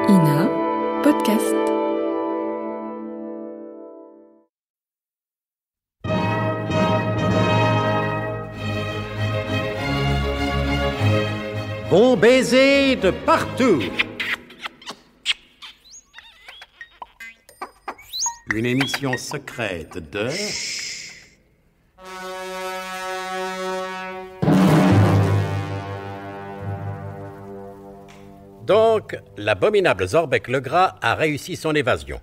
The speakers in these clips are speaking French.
Ina Podcast. Bon baiser de partout. Une émission secrète de... Donc, l'abominable Zorbec le Gras a réussi son évasion.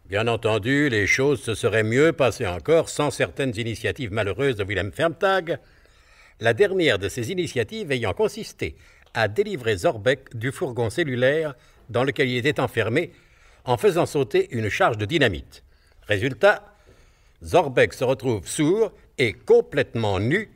Bien entendu, les choses se seraient mieux passées encore sans certaines initiatives malheureuses de Willem Fermtag, la dernière de ces initiatives ayant consisté à délivrer Zorbec du fourgon cellulaire dans lequel il était enfermé en faisant sauter une charge de dynamite. Résultat, Zorbec se retrouve sourd et complètement nu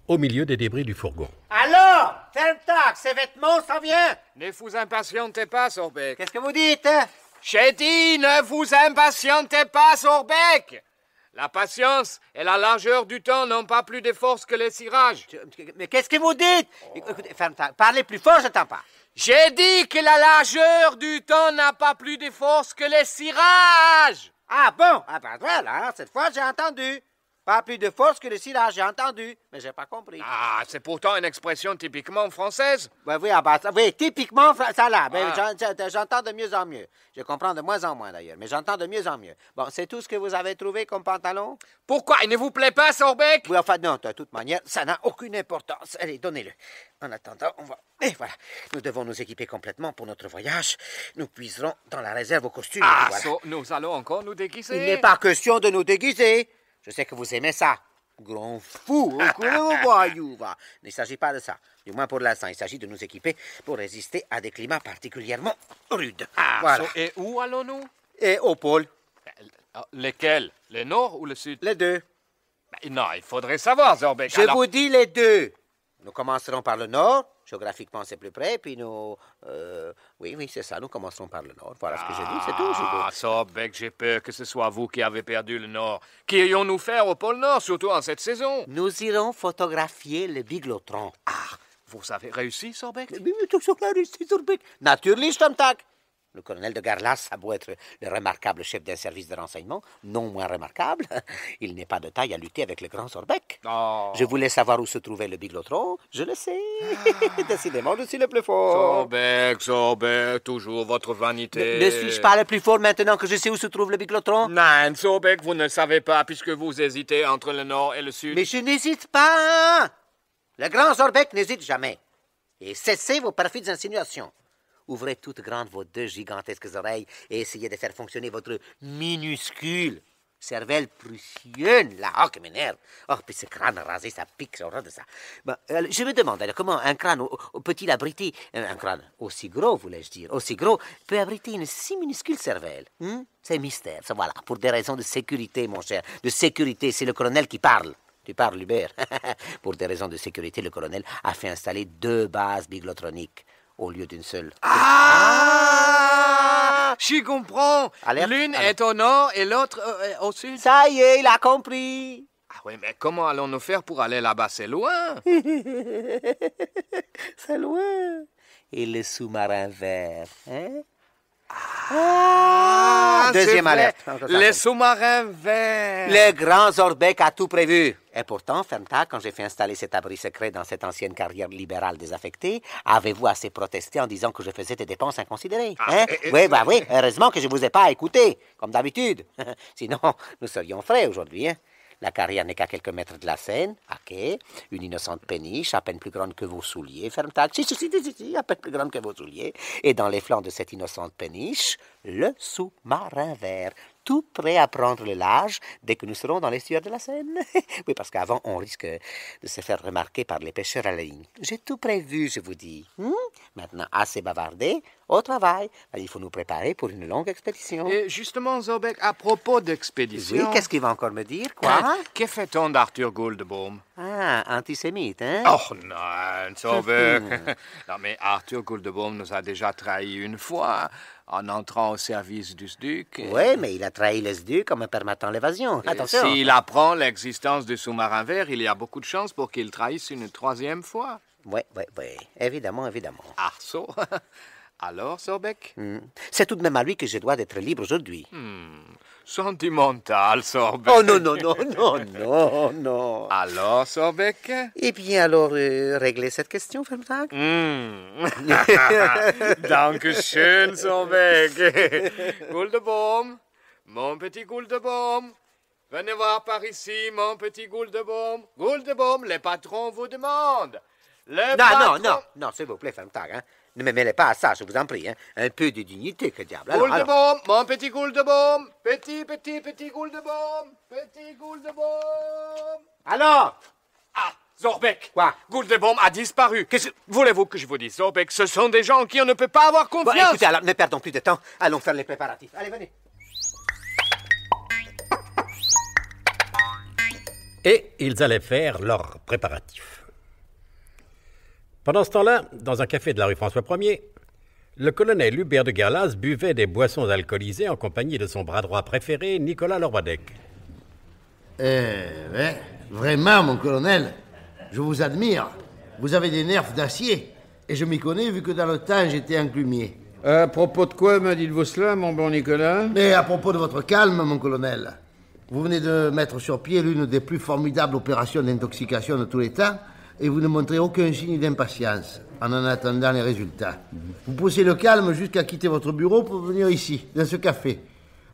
au milieu des débris du fourgon. Alors, Fermtag, ces vêtements, ça vient? Ne vous impatientez pas, Zorbec. Qu'est-ce que vous dites, hein? J'ai dit, ne vous impatientez pas, Zorbec. La patience et la largeur du temps n'ont pas plus de force que le cirage. Mais qu'est-ce que vous dites? Écoutez, Fermtag, parlez plus fort, je n'entends pas. J'ai dit que la largeur du temps n'a pas plus de force que le cirage. Ah bon? Ah ben voilà, cette fois j'ai entendu. Pas plus de force que le cirage, j'ai entendu, mais j'ai pas compris. Ah, c'est pourtant une expression typiquement française. Oui, ah ben, oui, typiquement, ça là. Mais Ah. j'entends de mieux en mieux. Je comprends de moins en moins d'ailleurs, mais j'entends de mieux en mieux. Bon, c'est tout ce que vous avez trouvé comme pantalon? Pourquoi? Il ne vous plaît pas, Zorbec? Oui, enfin, non, de toute manière, ça n'a aucune importance. Allez, donnez-le. En attendant, on va... Et voilà, nous devons nous équiper complètement pour notre voyage. Nous puiserons dans la réserve aux costumes. Ah, voilà. nous allons encore nous déguiser. Il n'est pas question de nous déguiser. Je sais que vous aimez ça. Grand fou, gros voyou, va. Il ne s'agit pas de ça. Du moins pour l'instant, il s'agit de nous équiper pour résister à des climats particulièrement rudes. Ah, Voilà. et où allons-nous? Et au pôle, Lesquels? Le nord ou le sud? les deux. Non, il faudrait savoir, Zorbec. Je Alors- vous dis les deux. Nous commencerons par le nord. Géographiquement, c'est plus près. Puis nous... oui, c'est ça. Nous commencerons par le nord. Voilà ce que je dis. C'est tout. Ah, Zorbec, j'ai peur que ce soit vous qui avez perdu le Nord. Qu'irions-nous faire au pôle Nord, surtout en cette saison? Nous irons photographier le biglotron. Ah, vous avez réussi, Zorbec? Mais toujours la Russie, Zorbec. Natürlich, Fermtag. Le colonel de Garlas a beau être le remarquable chef d'un service de renseignement, non moins remarquable, il n'est pas de taille à lutter avec le grand Zorbec. Oh. Je voulais savoir où se trouvait le biglotron, je le sais. Décidément, je suis le plus fort. Zorbec, toujours votre vanité. Ne suis-je pas le plus fort maintenant que je sais où se trouve le biglotron? Non, Zorbec, vous ne le savez pas puisque vous hésitez entre le Nord et le Sud. Mais je n'hésite pas. Le grand Zorbec n'hésite jamais. Et cessez vos perfides insinuations. Ouvrez toutes grandes vos deux gigantesques oreilles et essayez de faire fonctionner votre minuscule cervelle prussienne, là. Oh, que m'énerve. Oh, puis ce crâne rasé, ça pique, c'est horreur de ça. Bon, je me demande, alors, comment un crâne peut-il abriter... Un crâne aussi gros, voulais-je dire, aussi gros, peut abriter une si minuscule cervelle? C'est mystère, ça, voilà. Pour des raisons de sécurité, mon cher. De sécurité, c'est le colonel qui parle. Tu parles, Hubert. Pour des raisons de sécurité, le colonel a fait installer 2 bases biglotroniques au lieu d'une seule. Ah! J'y comprends. Alerte, L'une alerte. est au Nord et l'autre au Sud. Ça y est, il a compris. Ah oui, mais comment allons-nous faire pour aller là-bas? C'est loin. C'est loin. Et le sous-marin vert, hein? Deuxième c'est vrai. alerte. Les sous-marins verts. Le grand Zorbec a tout prévu. Et pourtant, Fermtag, quand j'ai fait installer cet abri secret dans cette ancienne carrière libérale désaffectée, avez-vous assez protesté en disant que je faisais des dépenses inconsidérées? Hein? Oui, oui, heureusement que je vous ai pas écouté, comme d'habitude. Sinon, nous serions frais aujourd'hui, hein? La carrière n'est qu'à quelques mètres de la Seine, à quai, une innocente péniche, à peine plus grande que vos souliers, Fermtag. Si, à peine plus grande que vos souliers. Et dans les flancs de cette innocente péniche, le sous-marin vert, tout prêt à prendre le large dès que nous serons dans l'estuaire de la Seine. Oui, parce qu'avant, on risque de se faire remarquer par les pêcheurs à la ligne. J'ai tout prévu, je vous dis. Maintenant, assez bavardé, au travail. Il faut nous préparer pour une longue expédition. Et justement, Zorbec, à propos d'expédition... Oui, qu'est-ce qu'il va encore me dire, quoi? Que fait-on d'Arthur Guldebaum? Ah, antisémite, hein? Oh non, Zorbec. Non, mais Arthur Guldebaum nous a déjà trahis une fois en entrant au service du SDUC. Oui, mais il a trahi le SDUC en me permettant l'évasion. Attention. S'il apprend l'existence du sous-marin vert, il y a beaucoup de chances pour qu'il trahisse une 3e fois. Oui, évidemment. Arceau. Alors, Sorbeck? C'est tout de même à lui que je dois d'être libre aujourd'hui. Sentimental, Sorbeck. Oh non, non, non, non, non, non. Alors, Sorbeck? Eh bien, alors, réglez cette question, Fermtag. Dankeschön, Sorbeck. Guldebaum, mon petit Guldebaum. Venez voir par ici, mon petit Guldebaum. Guldebaum, les patrons vous demandent. Non, s'il vous plaît, Fermtag, hein. Ne me mêlez pas à ça, je vous en prie, hein. Un peu de dignité, que diable. Guldebaum, mon petit Guldebaum. Petit Guldebaum. Petit Guldebaum. Alors? Ah, Sorbeck. Quoi? Guldebaum a disparu. Voulez-vous que je vous dise, Sorbeck, ce sont des gens en qui on ne peut pas avoir confiance. Bon, écoutez, alors, ne perdons plus de temps. Allons faire les préparatifs. Allez, venez. Et ils allaient faire leurs préparatifs. Pendant ce temps-là, dans un café de la rue François Ier, le colonel Hubert de Guerlas buvait des boissons alcoolisées en compagnie de son bras droit préféré, Nicolas Leroidec. Vraiment, mon colonel, je vous admire. Vous avez des nerfs d'acier. Et je m'y connais vu que dans le temps, j'étais un plumier. À propos de quoi me dites-vous cela, mon bon Nicolas? Mais à propos de votre calme, mon colonel, vous venez de mettre sur pied l'une des plus formidables opérations d'intoxication de tous les temps, et vous ne montrez aucun signe d'impatience en attendant les résultats. Vous poussez le calme jusqu'à quitter votre bureau pour venir ici, dans ce café.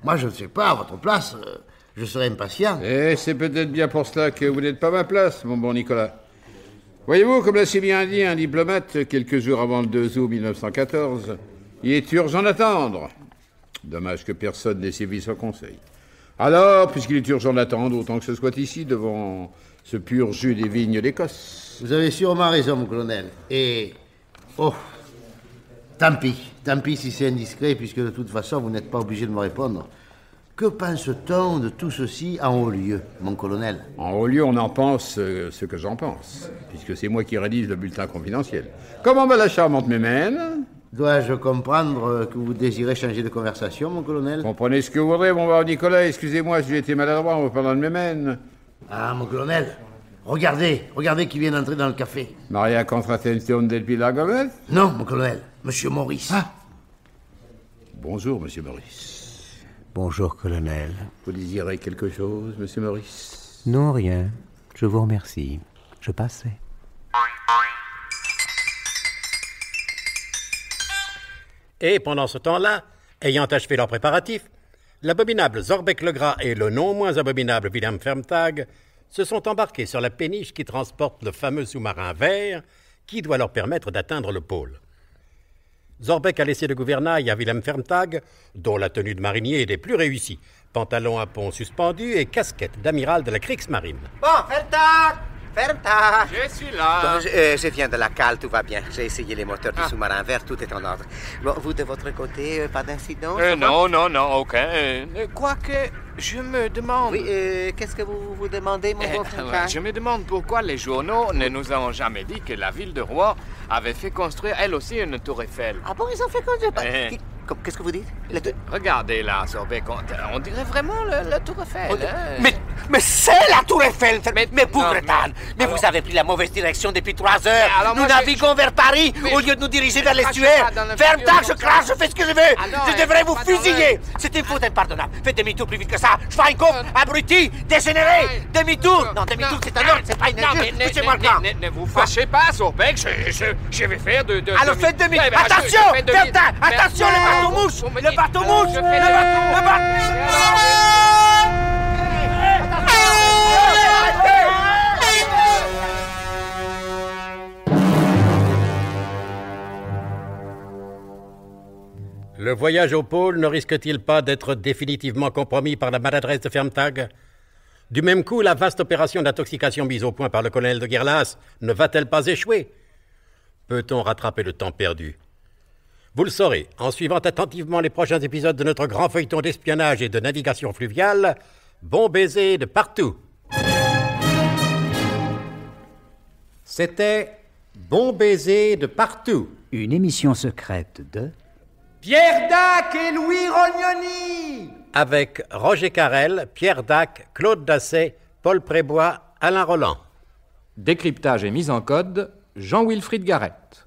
Moi, je ne sais pas, à votre place, je serais impatient. Et c'est peut-être bien pour cela que vous n'êtes pas à ma place, mon bon Nicolas. Voyez-vous, comme l'a si bien dit un diplomate quelques jours avant le 2 août 1914, il est urgent d'attendre. Dommage que personne n'ait suivi son conseil. Alors, puisqu'il est urgent d'attendre, autant que ce soit ici, devant ce pur jus des vignes d'Écosse. Vous avez sûrement raison, mon colonel. Et... oh, tant pis si c'est indiscret, puisque de toute façon, vous n'êtes pas obligé de me répondre. Que pense-t-on de tout ceci en haut lieu, mon colonel? En haut lieu, on en pense ce que j'en pense, puisque c'est moi qui rédige le bulletin confidentiel. Comment va la charmante Mémène? Dois-je comprendre que vous désirez changer de conversation, mon colonel? Comprenez ce que vous voudrez, mon brave Nicolas. Excusez-moi si j'ai été maladroit en vous parlant de Mémène. Ah, mon colonel, regardez qui vient d'entrer dans le café. Maria Contratention del Pilar Gomez? Non, mon colonel, Monsieur Maurice. Ah. Bonjour, Monsieur Maurice. Bonjour, colonel. Vous désirez quelque chose, Monsieur Maurice? Non, rien. Je vous remercie. Je passais. Et pendant ce temps-là, ayant achevé leurs préparatifs, l'abominable Zorbeck Legras et le non moins abominable Wilhelm Fermtag se sont embarqués sur la péniche qui transporte le fameux sous-marin vert qui doit leur permettre d'atteindre le pôle. Zorbeck a laissé de gouvernail à Wilhelm Fermtag, dont la tenue de marinier est des plus réussies, pantalon à pont suspendu et casquette d'amiral de la Kriegsmarine. Bon, Fermtag! Je suis là. Bon, je viens de la cale, tout va bien. J'ai essayé les moteurs du sous-marin vert, tout est en ordre. Bon, vous de votre côté, pas d'incident? Non, aucun. Quoique, je me demande... Oui, qu'est-ce que vous vous demandez, mon bon Fermtag? Je me demande pourquoi les journaux ne nous ont jamais dit que la ville de Rouen avait fait construire elle aussi une tour Eiffel. Ah bon, ils ont fait construire... Qu'est-ce que vous dites? Regardez là, Sorbeck, on dirait vraiment la tour Eiffel. Mais c'est la tour Eiffel, mais Bougretan. Mais vous avez pris la mauvaise direction depuis 3 heures. Nous naviguons vers Paris au lieu de nous diriger vers l'estuaire. Fermtag, je crache, je fais ce que je veux. Je devrais vous fusiller. C'est une faute impardonnable. Faites demi-tour plus vite que ça. Schweinkopf, abruti, dégénéré. Demi-tour. Non, demi-tour, c'est un ordre, c'est pas une injure. Monsieur Marquand. Ne vous fâchez pas, Sorbeck. Je vais faire de alors faites demi. Attention, Fermtag, attention, le bateau-mouche. Le bateau-mouche. Le bateau-mouche. Le voyage au pôle ne risque-t-il pas d'être définitivement compromis par la maladresse de Fermtag? Du même coup, la vaste opération d'intoxication mise au point par le colonel de Guerlas ne va-t-elle pas échouer? Peut-on rattraper le temps perdu? Vous le saurez en suivant attentivement les prochains épisodes de notre grand feuilleton d'espionnage et de navigation fluviale, Bon baiser de partout. C'était Bon baiser de partout. Une émission secrète de... Pierre Dac et Louis Rognoni. Avec Roger Carrel, Pierre Dac, Claude Dasset, Paul Prébois, Alain Roland. Décryptage et mise en code, Jean-Wilfried Garrett.